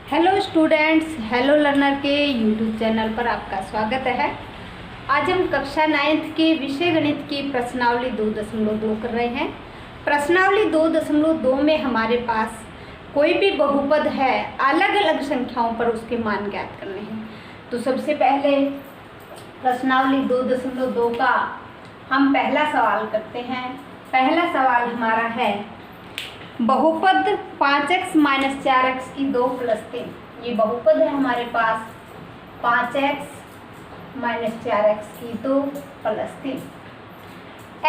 Hello students, hello learner के YouTube channel पर आपका स्वागत है। आज हम कक्षा 9th के विषय गणित की प्रश्नावली 2.2 कर रहे हैं। प्रश्नावली 2.2 में हमारे पास कोई भी बहुपद है, अलग अलग संख्याओं पर उसके मान ज्ञात करने हैं। तो सबसे पहले प्रश्नावली 2.2 का हम पहला सवाल करते हैं। पहला सवाल हमारा है बहुपद 5x - 4x की 2 + 3। ये बहुपद है हमारे पास 5x - 4x की 2 + 3।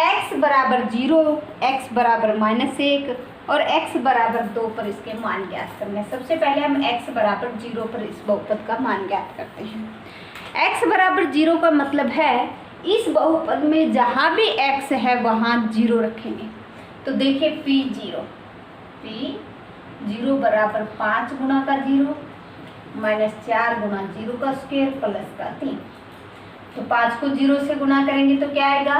x बराबर 0, x बराबर -1 और x बराबर 2 पर इसके मान ज्ञात करने हैं। सबसे पहले हम x बराबर 0 पर इस बहुपद का मान ज्ञात करते हैं। x बराबर 0 का मतलब है इस बहुपद में जहाँ भी x है वहाँ 0 रखेंगे। तो देखिए P0 बराबर 5 गुणा का 0 - 4 गुणा 0 का स्क्वायर प्लस का 3। तो 5 को 0 से गुणा करेंगे तो क्या आएगा?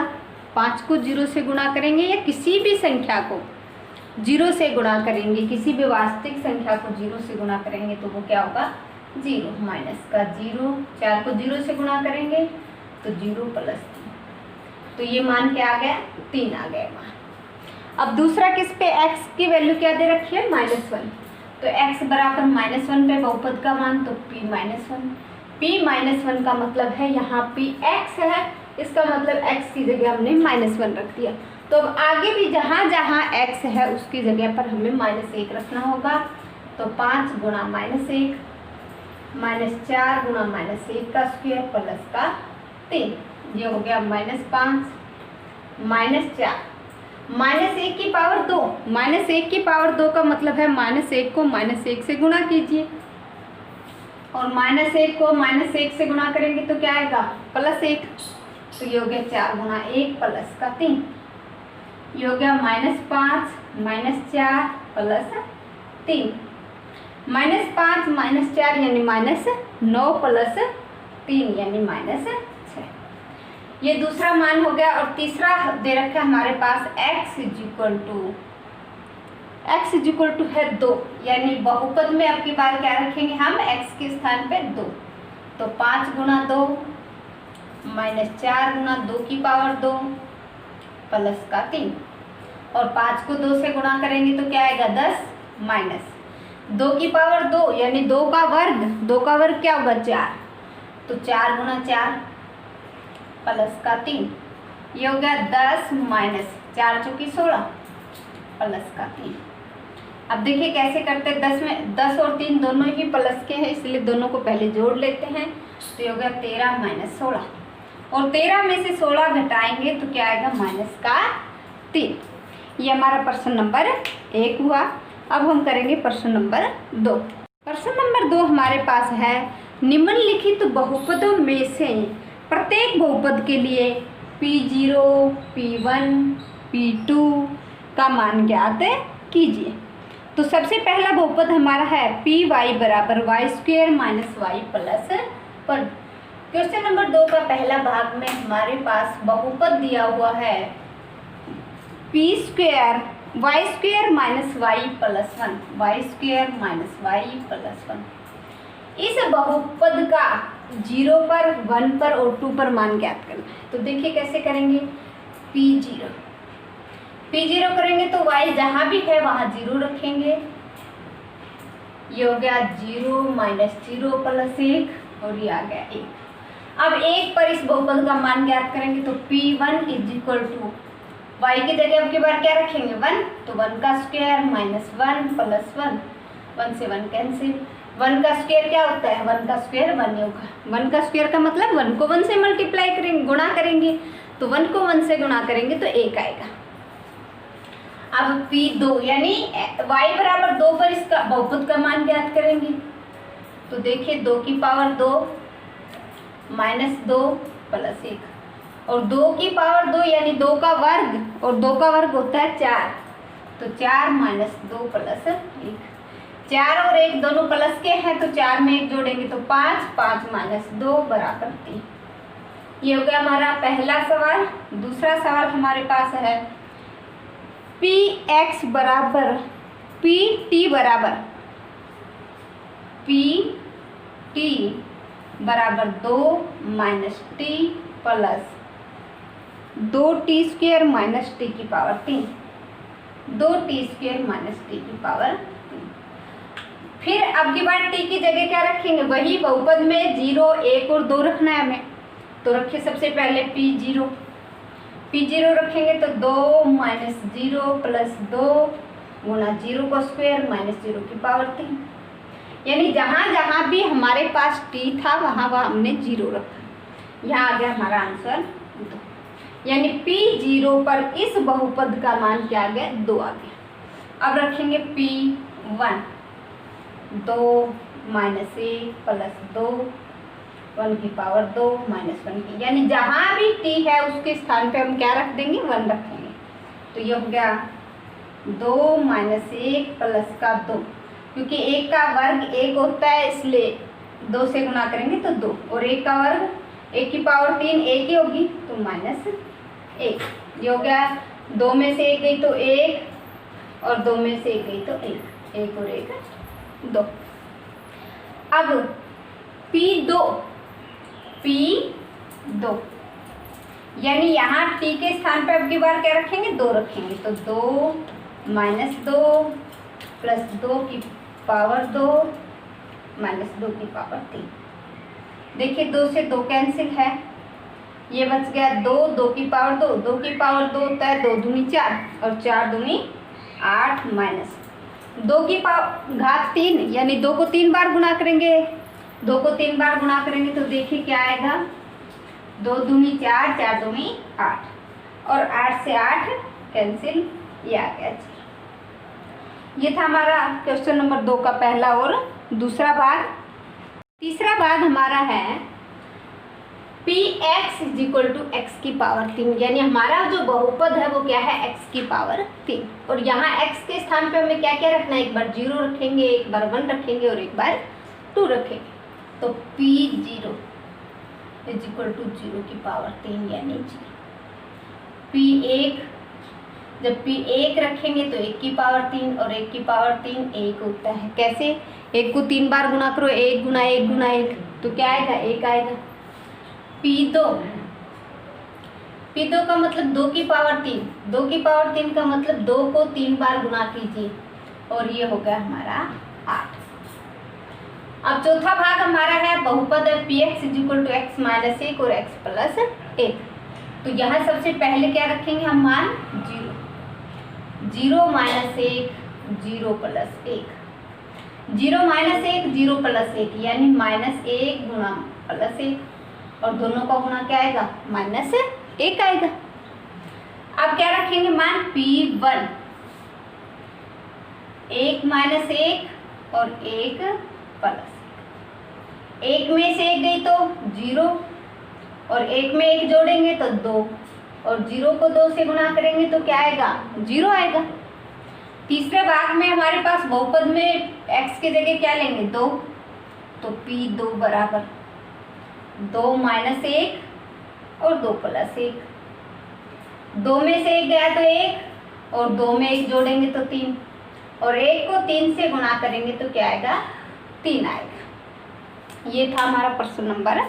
5 को 0 से गुणा करेंगे या किसी भी संख्या को 0 से गुणा करेंगे, किसी भी वास्तविक संख्या को 0 से गुणा करेंगे तो वो क्या होगा? 0 माइनस का 0। 4 को 0 से गुणा करेंगे तो 0 प्लस 3। तो ये मान क्या आ गया? 3 आ गया मान। अब दूसरा किस पे x की वैल्यू क्या दे रखी है? -1। तो x बराबर -1 पे बहुपद का मान तो P-1। P-1 का मतलब है यहाँ पे x है, इसका मतलब x की जगह हमने -1 रख दिया। तो अब आगे भी जहाँ जहाँ x है उसकी जगह पर हमें -1 रखना होगा। तो 5 गुणा -1 -4 गुणा -1 का स्क्वायर प्लस का 3। ये हो गया -5 -4 -1 की पावर 2। -1 की पावर 2 का मतलब है -1 को -1 से गुणा कीजिए और -1 को -1 से गुणा करेंगे तो क्या आएगा? +1। तो ये हो गया 4 गुणा 1 प्लस का 3। ये हो गया -5 -4 प्लस 3। -5 -4 यानी -9 प्लस 3 यानी -6। ये दूसरा मान हो गया। और तीसरा दे रखा है हमारे पास x इक्वल टू है 2, यानी बहुपद में अब की बार क्या रखेंगे हम? x के स्थान पे 2। तो 5 गुणा 2 -4 गुणा 2 की पावर 2 प्लस का 3। और 5 को 2 से गुणा करेंगे तो क्या आएगा? 10 माइनस 2 की पावर 2 यानी 2 का वर्ग। 2 का वर्ग क्या होगा? 4। तो 4 गुणा 4 प्लस का 3। ये हो गया 10 माइनस 4 चौकी 16 प्लस का 3। अब देखिए कैसे करते हैं। 10 में 10 और 3 दोनों ही प्लस के हैं, इसलिए दोनों को पहले जोड़ लेते हैं। तो ये हो गया 13 माइनस 16 और 13 में से 16 घटाएंगे तो क्या आएगा? -3। ये हमारा प्रश्न नंबर 1 हुआ। अब हम करेंगे प्रश्न नंबर 2। प्रश्न नंबर 2 हमारे पास है निम्नलिखित बहुपदों में से प्रत्येक बहुपद के लिए P0, P1, P2 का मान ज्ञात कीजिए। तो सबसे पहला बहुपद हमारा है Py बराबर y² - y plus 1। Question number 2 का पहला भाग में हमारे पास बहुपद दिया हुआ है P² y² - y plus 1, y² - y plus 1। इस बहुपद का 0 पर, 1 पर और 2 पर मान ज्ञात करना है। तो देखिए कैसे करेंगे। P0 करेंगे तो y जहाँ भी है वहाँ 0 रखेंगे। ये हो गया 0 -0 प्लस 1 और ये आ गया 1। अब 1 पर इस बहुपद का मान ज्ञात करेंगे तो P1 इक्वल टू y की जगह अब की बार क्या रखेंगे? 1। तो 1 का स्क्वायर -1 प्लस 1, 1 से 1 कैंसिल। 1 का स्क्वायर क्या होता है? 1 का स्क्वायर 1 होगा। 1 का स्क्वायर का मतलब 1 को 1 से मल्टीप्लाई करेंगे, गुणा करेंगे। तो 1 को 1 से गुणा करेंगे तो 1 आएगा। अब P2 यानी y बराबर 2 पर इसका बहुपद का मान ज्ञात करेंगे। तो देखिए 2 की पावर 2 -2 प्लस 1 और 2 की पावर 2 यानी 2 का वर्ग, और 2 का वर्ग होता है 4। तो 4 -2 प्लस 1। 4 और 1 दोनों प्लस के हैं तो 4 में 1 जोड़ेंगे तो 5, 5 - 2 बराबर 3। ये हो गया हमारा पहला सवाल। दूसरा सवाल हमारे पास है Px बराबर PT बराबर पी टी बराबर 2 minus T plus 2t² minus T की पावर 3, 2t² माइनस टी की पावर 3। फिर अब की बार टी की जगह क्या रखेंगे, वही बहुपद में 0, 1 और 2 रखना है हमें। तो रखिए सबसे पहले p0 रखेंगे तो 2 माइनस 0 प्लस 2 गुना 0 का स्क्वायर माइनस 0 की पावर 3। यानी जहाँ जहाँ भी हमारे पास t था वहाँ वहाँ हमने 0 रखा। यहाँ आ गया हमारा आंसर 2। यानी p0 पर इस बहुपद का मान क्या आ गया, 2 आ गया। अब रखेंगे p1, 2 माइनस 1 प्लस 2 1 की पावर 2 माइनस 1 की, यानी जहाँ भी t है उसके स्थान पे हम क्या रख देंगे, 1 रखेंगे। तो ये हो गया 2 माइनस 1 प्लस का 2, क्योंकि 1 का वर्ग 1 होता है इसलिए 2 से गुणा करेंगे तो 2, और 1 का वर्ग 1 की पावर 3 1 ही होगी तो माइनस 1। ये हो गया 2 में से 1 गई तो 1 और 2 में से 1 गई तो 1, 1 और 1 2। अब P2 यानी यहाँ t के स्थान पे अब की बार क्या रखेंगे, 2 रखेंगे। तो 2 माइनस 2 प्लस 2 की पावर 2 माइनस 2 की पावर 3। देखिए 2 से 2 कैंसिल है, ये बच गया 2, 2 की पावर 2, 2 की पावर 2 होता है 2 दूनी 4 और 4 दूनी 8 माइनस 2 की पावर घात 3, यानी 2 को 3 बार गुणा करेंगे। 2 को 3 बार गुणा करेंगे तो देखिए क्या आएगा, 2 दूनी 4, 4 दूनी 8 और 8 से 8 कैंसिल, ये आ गया। ये था हमारा क्वेश्चन नंबर 2 का पहला और दूसरा भाग। तीसरा भाग हमारा है px = x की पावर 3, यानी हमारा जो बहुपद है वो क्या है, x की पावर 3। और यहाँ x के स्थान पे हमें क्या क्या रखना है, एक बार 0 रखेंगे, एक बार 1 रखेंगे और एक बार 2 रखेंगे। तो p0 = 0 की पावर 3 यानी 0। p1 जब p1 रखेंगे तो 1 की पावर 3 और 1 की पावर 3 1 होता है। कैसे, 1 को 3 बार गुणा करो, 1 गुना 1 गुना 1 तो क्या आएगा, 1 आएगा। p2 का मतलब 2 की पावर 3, 2 की पावर 3 का मतलब 2 को 3 बार गुणा कीजिए और ये हो गया हमारा 8। अब चौथा भाग हमारा है बहुपद px = x माइनस 1 और x प्लस 1। तो यहाँ सबसे पहले क्या रखेंगे हम मान, 0 माइनस 1 0 प्लस 1, 0 माइनस 1 0 प्लस 1 यानी माइनस 1 गुणा प्लस 1 और दोनों का गुणा क्या आएगा, माइनस 1 आएगा। अब क्या रखेंगे मान, p1 1 माइनस 1 और 1 प्लस 1 में से 1 गई तो 0 और 1 में 1 जोड़ेंगे तो 2 और 0 को 2 से गुणा करेंगे तो क्या आएगा, 0 आएगा। तीसरे भाग में हमारे पास बहुपद में x की जगह क्या लेंगे, 2, तो p2 बराबर 2 माइनस 1 और 2 प्लस 1। 2 में से 1 गया तो 1 और 2 में 1 जोड़ेंगे तो 3 और 1 को 3 से गुणा करेंगे तो क्या आएगा, 3 आएगा। ये था हमारा प्रश्न नंबर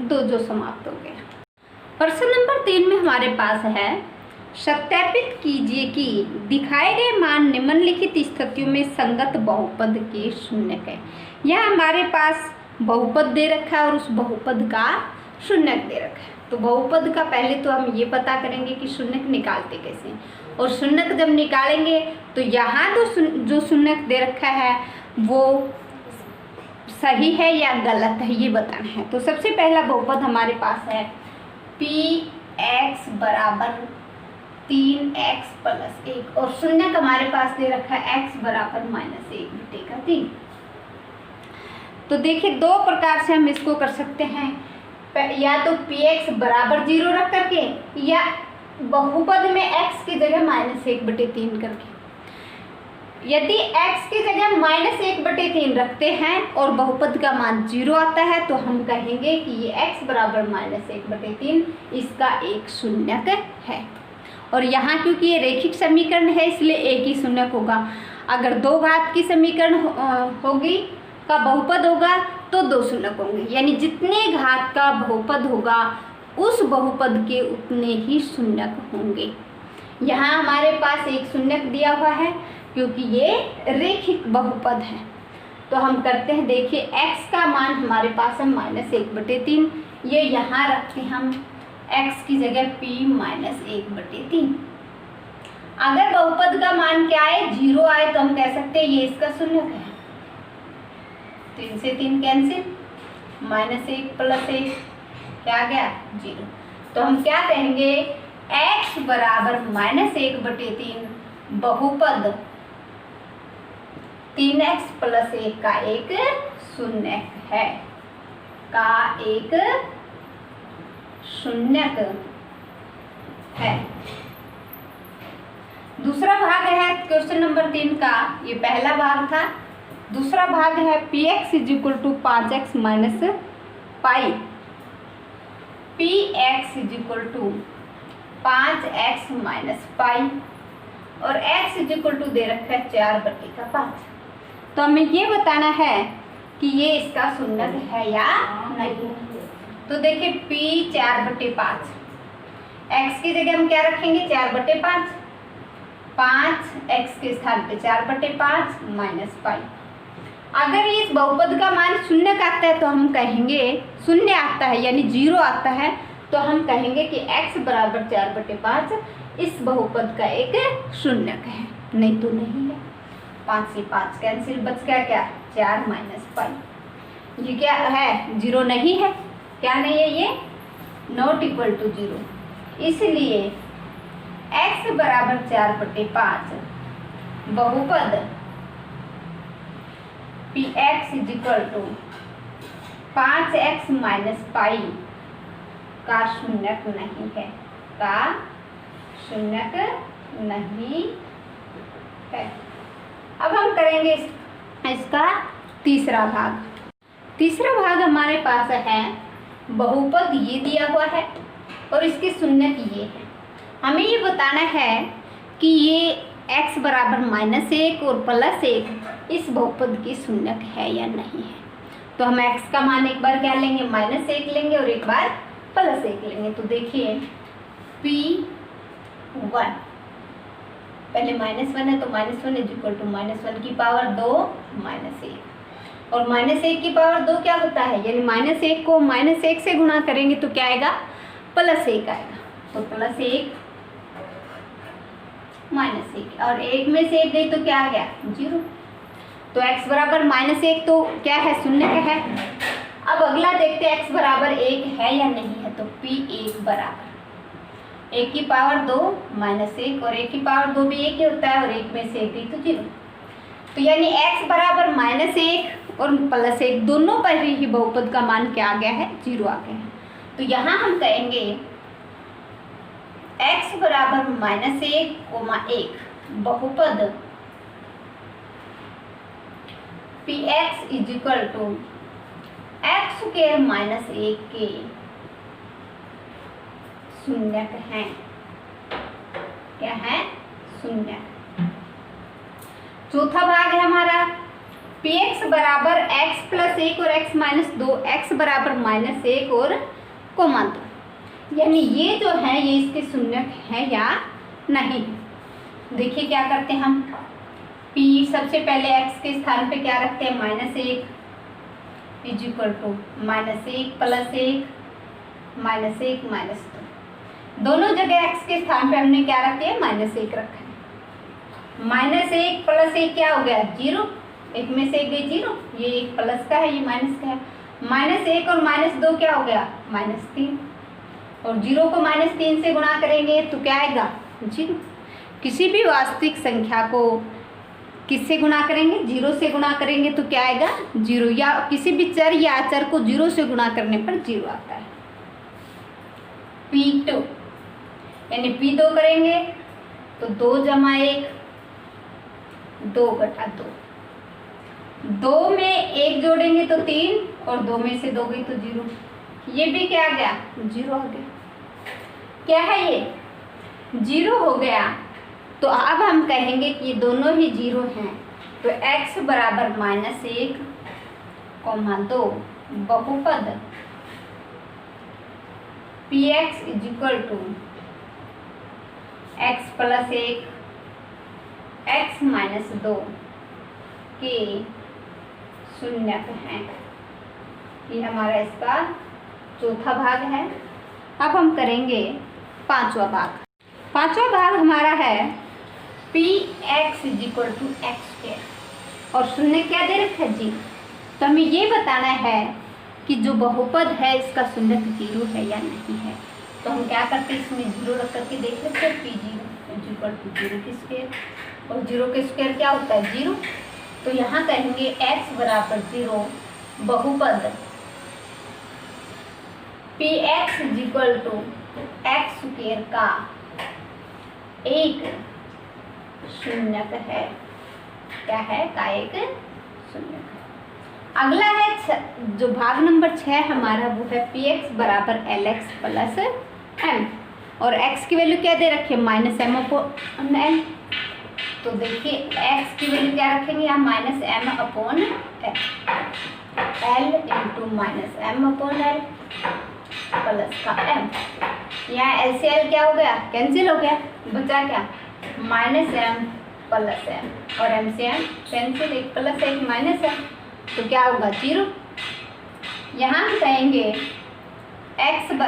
2 जो समाप्त हो गया। प्रश्न नंबर 3 में हमारे पास है, सत्यापित कीजिए कि दिखाए गए मान निम्नलिखित स्थितियों में संगत बहुपद के शून्यक है। यह हमारे पास बहुपद दे रखा है और उस बहुपद का शून्यक दे रखा है। तो बहुपद का पहले तो हम ये पता करेंगे कि शून्यक निकालते कैसे हैं, और शून्यक जब निकालेंगे तो यहाँ जो शून्यक दे रखा है वो सही है या गलत है ये बताना है। तो सबसे पहला बहुपद हमारे पास है px बराबर 3x प्लस 1 और शून्यक हमारे पास दे रखा है x बराबर -1/3। तो देखिए 2 प्रकार से हम इसको कर सकते हैं, या तो px बराबर 0 रख करके या बहुपद में x की जगह -1/3 करके। यदि x की जगह -1/3 रखते हैं और बहुपद का मान 0 आता है तो हम कहेंगे कि ये x बराबर -1/3 इसका एक शून्यक है। और यहाँ क्योंकि ये रैखिक समीकरण है इसलिए एक ही शून्यक होगा। अगर 2 घात की समीकरण होगी का बहुपद होगा तो 2 शून्यक होंगे, यानी जितने घात का बहुपद होगा उस बहुपद के उतने ही शून्यक होंगे। यहाँ हमारे पास एक शून्यक दिया हुआ है क्योंकि ये रेखिक बहुपद है। तो हम करते हैं, देखिए x का मान हमारे पास है -1/3, ये यहाँ रखते हम x की जगह p -1/3। अगर बहुपद का मान क्या आए, 0 आए, तो हम कह सकते हैं ये इसका शून्यक है। 3 से 3 कैंसिल, -1 + 1 क्या आ गया 0। तो हम क्या कहेंगे, x बराबर -1/3 बहुपद 3x + 1 का एक शून्यक है, दूसरा भाग है क्वेश्चन नंबर 3 का, ये पहला भाग था। दूसरा भाग है px = 5x - पाई। px = 5x - पाई और x = दे रखा है 4/5। तो हमें ये बताना है कि ये इसका शून्यक है या नहीं। तो देखिए p 4/5, x की जगह हम क्या रखेंगे 4/5, 5x के स्थान पे 4/5 - पाई। अगर इस बहुपद का मान शून्य का आता है तो हम कहेंगे, शून्य आता है यानी 0 आता है, तो हम कहेंगे कि x बराबर 4/5 इस बहुपद का एक शून्यक है, नहीं तो नहीं है। 5 से 5 कैंसिल, बच गया क्या 4 - पाई। ये क्या है, 0 नहीं है, क्या नहीं है, ये नॉट इक्वल टू 0। इसलिए x बराबर 4/5 बहुपद px = 5x - पाई का शून्यक नहीं है, अब हम करेंगे इसका तीसरा भाग। तीसरा भाग हमारे पास है, बहुपद ये दिया हुआ है और इसके शून्यक ये है। हमें ये बताना है कि ये x बराबर -1 और +1 इस बहुपद की शून्यक है या नहीं है। तो हम x का मान एक बार क्या लेंगे, -1 लेंगे और एक बार +1 लेंगे। तो देखिए p1, पहले -1 है तो -1 = -1 की पावर 2 -1 और -1 की पावर 2 क्या होता है, यानी -1 को -1 से गुणा करेंगे तो क्या आएगा, +1 आएगा। तो +1 -1 और 1 में से 1 गई तो क्या आ गया 0। तो x बराबर -1 तो क्या है, शून्य का है। अब अगला देखते हैं x बराबर 1 है या नहीं है। तो p1 बराबर 1 की पावर 2 -1 और 1 की पावर 2 भी 1 ही होता है और 1 में से 1 गई तो 0। तो यानी x बराबर -1 और +1 दोनों पर ही बहुपद का मान क्या आ गया है, 0 आ गया है। तो यहाँ हम कहेंगे x बराबर -1, बहुपद px = x² -1 के शून्यक है। क्या है, शून्यक। चौथा भाग है हमारा px बराबर x + 1 और x - 2, x बराबर -1 और (2), यानी ये जो है ये इसके शून्यक है या नहीं। देखिए क्या करते हैं हम, p सबसे पहले x के स्थान पे क्या रखते हैं, -1 = -1 +1 -1 -2। दोनों जगह x के स्थान पे हमने क्या रख दिया, -1 रखा है। -1 + 1 क्या हो गया 0, 1 में से 1 गई 0, ये 1 प्लस का है ये माइनस का है। -1 और -2 क्या हो गया, -3 और 0 को -3 से गुणा करेंगे तो क्या आएगा 0। किसी भी वास्तविक संख्या को किससे गुणा करेंगे, 0 से गुणा करेंगे तो क्या आएगा 0, या किसी भी चर या अचर को 0 से गुणा करने पर 0 आता है। p2 यानी p2 करेंगे तो 2 + 1 2/2, 2 में 1 जोड़ेंगे तो 3 और 2 में से 2 गई तो 0, ये भी क्या आ गया 0 आ गया। क्या है ये 0 हो गया। तो अब हम कहेंगे कि दोनों ही 0 हैं। तो x बराबर -1 2 बहुपद px = x + 1 x - 2 के शून्यक हैं। ये हमारा इसका चौथा भाग है। अब हम करेंगे पांचवा भाग। पांचवा भाग हमारा है px = x² और शून्य क्या दे रखा है जी। तो हमें ये बताना है कि जो बहुपद है इसका शून्यक 0 है या नहीं है। तो हम क्या करते हैं, इसमें 0 रख करके देख लेते हैं। p0 = 0 के स्क्वायर और 0 के स्क्वायर क्या होता है 0। तो यहाँ कहेंगे x = 0 बहुपद px = x² का एक शून्यक है। क्या है का एक शून्यक है। अगला है जो भाग नंबर 6 हमारा, वो है px = lx + m और x की वैल्यू क्या दे रखी है -m/n। तो देखिए x की वैल्यू क्या रखेंगे यहाँ -m/l l × -m/l प्लस का m। यहाँ l से l क्या हो गया कैंसिल हो गया, बचा क्या -m + m और m से m कैंसिल, 1 + 1 -m तो क्या होगा 0। यहाँ हम कहेंगे x =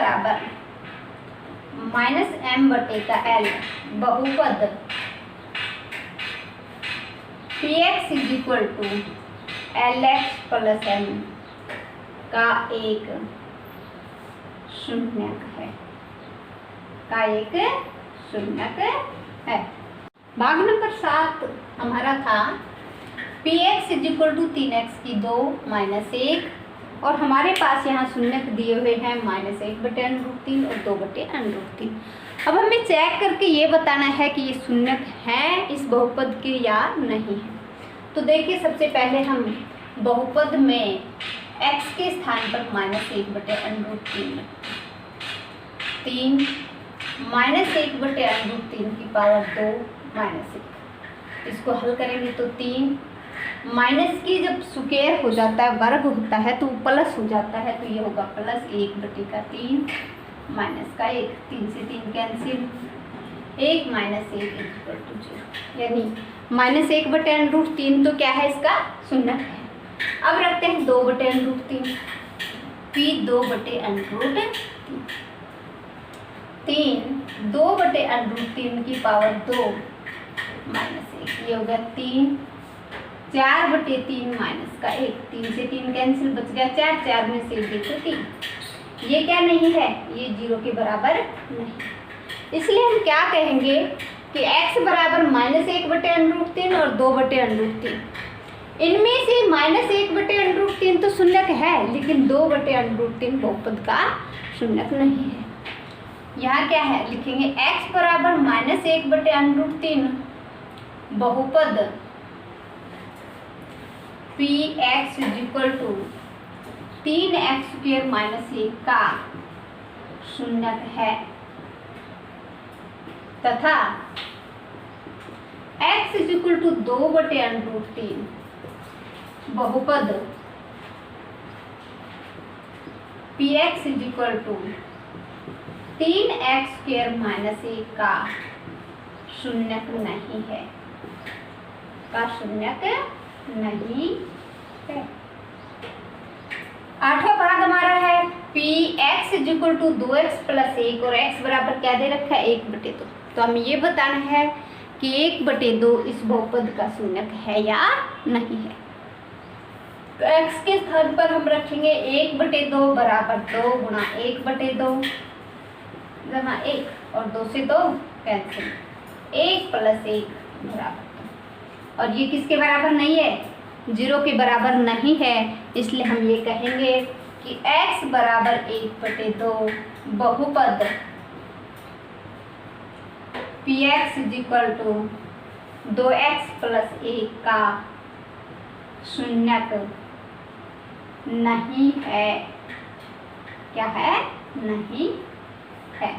-m/l बहुपद px = lx + m का एक शून्यक है। का एक शून्यक है। भाग नंबर 7 हमारा था px = 3x की 2 - 1 और हमारे पास यहाँ शून्यक दिए हुए हैं -1/√3 और 2/√3। अब हमें चेक करके ये बताना है कि ये शून्यक हैं इस बहुपद के या नहीं है। तो देखिए सबसे पहले हम बहुपद में x के स्थान पर -1/√3 3 -1/√3 की पावर 2 -1 इसको हल करेंगे तो 3 माइनस की जब स्क्वायर हो जाता है वर्ग होता है तो प्लस हो जाता है, तो ये होगा +1/3 माइनस का 1 3 से 3 कैंसिल 1 - 1 = 0 यानी -1/√3 तो क्या है इसका शून्यक है। अब रखते हैं 2/√3 p 2/√3 3 2/√3 की पावर 2 -1 ये हो गया 3 4/3 माइनस का 1 3 से 3 कैंसिल बच गया 4 4 में से 1 देखो 3। ये क्या नहीं है, ये 0 के बराबर नहीं। इसलिए हम क्या कहेंगे कि x = -1/√3 और 2/√3 इनमें से -1/√3 तो शून्यक है लेकिन 2/√3 बहुपद का शून्यक नहीं है। यहाँ क्या है लिखेंगे x = -1/√3 बहुपद px = 3x² - 1 का शून्यक है तथा x = 2/√3 बहुपद px = 3x² - 1 का शून्यक नहीं है। का शून्यक नहीं है। आठवां भाग हमारा है px = 2x + 1 और x बराबर क्या दे रखा है 1/2। तो हमें ये बताना है कि 1/2 इस बहुपद का शून्यक है या नहीं है। तो x के स्थान पर हम रखेंगे 1/2 बराबर 2 गुणा 1/2 जमा 1 और 2 से 2 कैंसिल 1 + 1 बराबर 2 और ये किसके बराबर नहीं है 0 के बराबर नहीं है। इसलिए हम ये कहेंगे कि x = 1/2 बहुपद px = 2x + 1 का शून्यक नहीं है। क्या है नहीं है।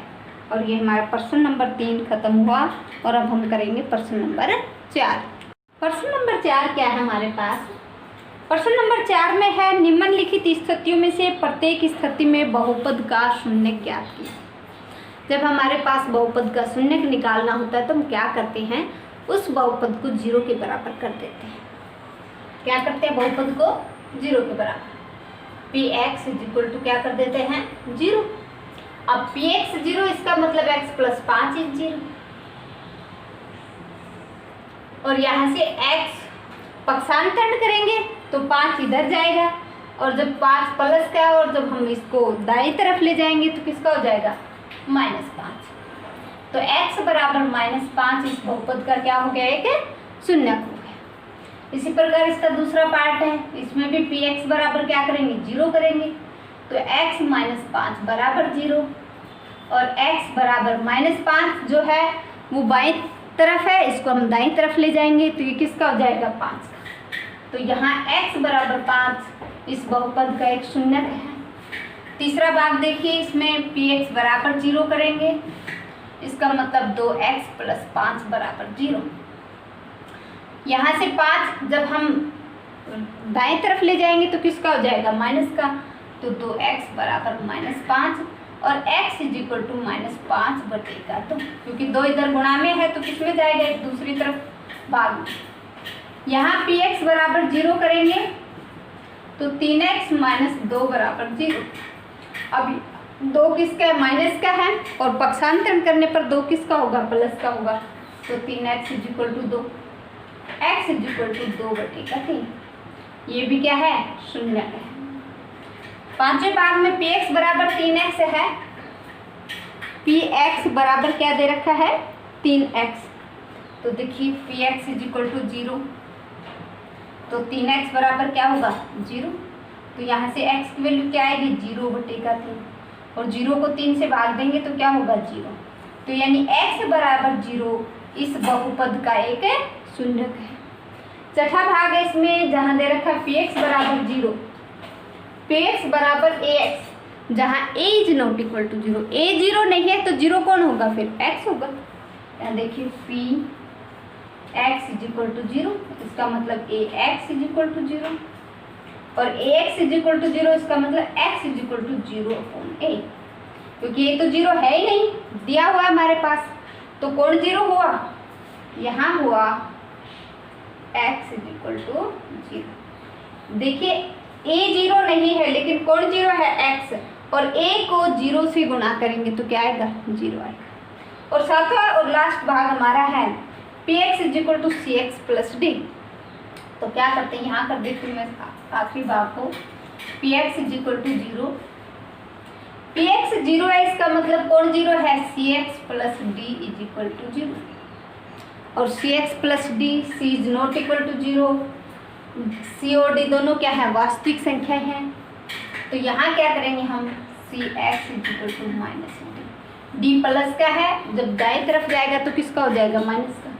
और ये हमारा प्रश्न नंबर 3 खत्म हुआ और अब हम करेंगे प्रश्न नंबर 4। प्रश्न नंबर 4 क्या है हमारे पास प्रश्न नंबर 4 में है निम्नलिखित स्थितियों में से प्रत्येक स्थिति में बहुपद का शून्य ज्ञात कीजिए। जब हमारे पास बहुपद का शून्य निकालना होता है तो हम क्या करते हैं, उस बहुपद को 0 के बराबर कर देते हैं। क्या करते हैं, बहुपद को 0 के बराबर। px इक्वल टू क्या कर देते हैं, 0। अब px 0 इसका मतलब x प्लस 5 इज 0, और यहाँ से x पक्षांतरण करेंगे तो 5 इधर जाएगा, और जब 5 प्लस का और जब हम इसको दाईं तरफ ले जाएंगे तो किसका हो जाएगा, -5। तो x बराबर -5 इस बहुपद का क्या हो गया, एक शून्य हो गया। इसी प्रकार इसका दूसरा पार्ट है, इसमें भी px बराबर क्या करेंगे, 0 करेंगे। तो x -5 बराबर 0, और x बराबर -5 जो है वो बाईं तरफ है, इसको हम दाईं तरफ ले जाएंगे तो ये किसका हो जाएगा, 5 का। तो यहाँ x बराबर 5 इस बहुपद का एक शून्य है। तीसरा भाग देखिए, इसमें px बराबर 0 करेंगे, इसका मतलब 2x प्लस 5 बराबर 0। यहाँ से 5 जब हम दाएं तरफ ले जाएंगे तो किसका हो जाएगा, माइनस का। तो 2x बराबर -5 और x इज इक्वल टू -5 बटेगा 2, क्योंकि 2 इधर गुणा में है तो किस में जाएगा, एक दूसरी तरफ भाग में। यहाँ px बराबर 0 करेंगे तो 3x - 2 बराबर 0। अब 2 किसका है, माइनस का है, और पक्षांतरण करने पर 2 किसका होगा, प्लस का होगा। तो 3x is equal to 2, x is equal to 2 बटेगा 3। ये भी क्या है, शून्य है। पांचवें भाग में px बराबर 3x है, px बराबर क्या दे रखा है, 3x। तो देखिए px इज इक्वल टू 0, तो 3x बराबर क्या होगा, 0। तो यहाँ से x की वैल्यू क्या आएगी, 0 बटेगा 3, और 0 को 3 से भाग देंगे तो क्या होगा, 0। तो यानी x बराबर 0 इस बहुपद का एक शून्य है। छठा भाग है इसमें, जहाँ दे रखा px बराबर 0, px बराबर ax, जहाँ a is not equal to 0। a 0 नहीं है तो 0 कौन होगा, फिर x होगा। यहाँ देखिए px इज इक्वल टू 0, इसका मतलब ax इज इक्वल टू 0, और ax इज इक्वल टू 0 इसका मतलब x is equal to 0/a, क्योंकि ये तो 0 है ही नहीं, दिया हुआ हमारे पास। तो कौन 0 हुआ, यहाँ हुआ x इज इक्वल टू 0। देखिए a 0 नहीं है, लेकिन कौन 0 है, x, और a को 0 से गुणा करेंगे तो क्या आएगा, 0 आएगा। और सातवां और लास्ट भाग हमारा है px is equal to cx plus d। तो क्या करते हैं, यहाँ कर देती हूँ मैं आखिरी भाग को, px is equal to 0, px 0 है, इसका मतलब कौन 0 है, cx plus d is equal to 0, और cx plus d, c is not equal to 0, c और d दोनों क्या है, वास्तविक संख्या हैं। तो यहाँ क्या करेंगे हम, cx is equal to -d, d plus का है, जब दाएं तरफ जाएगा तो किसका हो जाएगा, माइनस का,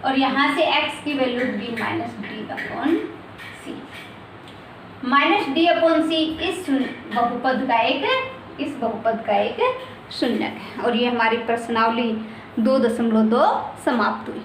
और यहाँ से x की value d minus d upon c. -d/c इस बहुपद का एक शून्य है। और ये हमारी प्रश्नावली 2.2 समाप्त हुई।